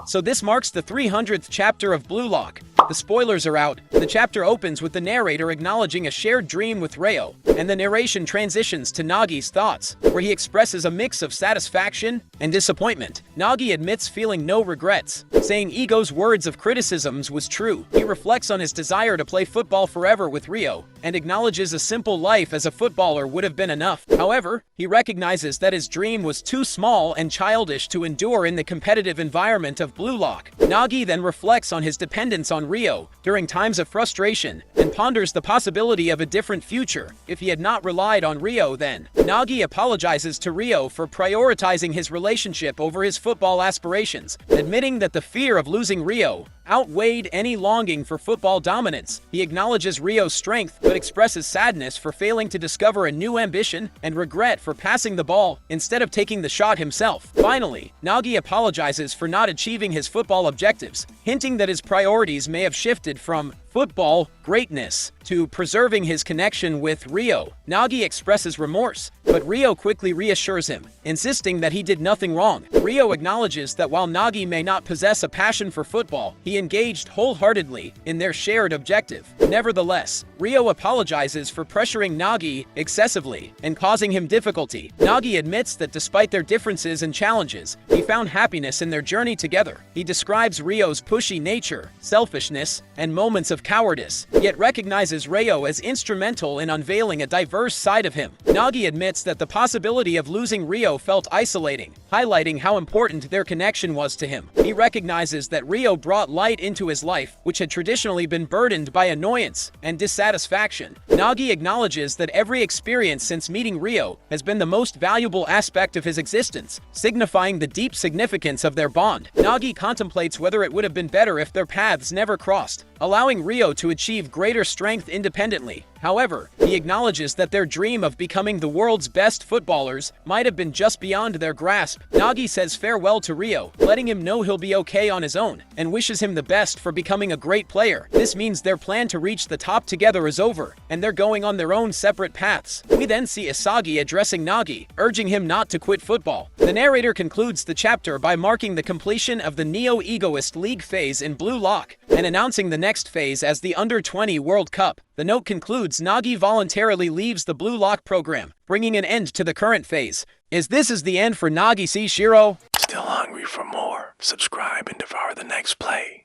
So this marks the 300th chapter of Blue Lock. The spoilers are out. The chapter opens with the narrator acknowledging a shared dream with Ryo, and the narration transitions to Nagi's thoughts, where he expresses a mix of satisfaction and disappointment. Nagi admits feeling no regrets, saying Igo's words of criticisms was true. He reflects on his desire to play football forever with Ryo, and acknowledges a simple life as a footballer would have been enough. However, he recognizes that his dream was too small and childish to endure in the competitive environment of Blue Lock. Nagi then reflects on his dependence on Ryo during times of frustration, and ponders the possibility of a different future if he had not relied on Ryo then. Nagi apologizes to Ryo for prioritizing his relationship over his football aspirations, admitting that the fear of losing Ryo outweighed any longing for football dominance. He acknowledges Ryo's strength, but expresses sadness for failing to discover a new ambition and regret for passing the ball instead of taking the shot himself. Finally, Nagi apologizes for not achieving his football objectives, hinting that his priorities may have shifted from football greatness to preserving his connection with Ryo. Nagi expresses remorse, but Ryo quickly reassures him, insisting that he did nothing wrong. Ryo acknowledges that while Nagi may not possess a passion for football, he engaged wholeheartedly in their shared objective. Nevertheless, Ryo apologizes for pressuring Nagi excessively and causing him difficulty. Nagi admits that despite their differences and challenges, he found happiness in their journey together. He describes Ryo's pushy nature, selfishness, and moments of cowardice, yet recognizes Ryo as instrumental in unveiling a diverse side of him. Nagi admits that the possibility of losing Ryo felt isolating, highlighting how important their connection was to him. He recognizes that Ryo brought light into his life, which had traditionally been burdened by annoyance and dissatisfaction. Nagi acknowledges that every experience since meeting Ryo has been the most valuable aspect of his existence, signifying the deep significance of their bond. Nagi contemplates whether it would have been better if their paths never crossed, allowing Ryo to achieve greater strength independently. However, he acknowledges that their dream of becoming the world's best footballers might have been just beyond their grasp. Nagi says farewell to Ryo, letting him know he'll be okay on his own, and wishes him the best for becoming a great player. This means their plan to reach the top together is over, and they're going on their own separate paths. We then see Asagi addressing Nagi, urging him not to quit football. The narrator concludes the chapter by marking the completion of the Neo-Egoist League phase in Blue Lock, and announcing the next phase as the Under-20 World Cup. The note concludes Nagi voluntarily leaves the Blue Lock program, bringing an end to the current phase. This is the end for Nagi Seishiro. Still hungry for more? Subscribe and devour the next play.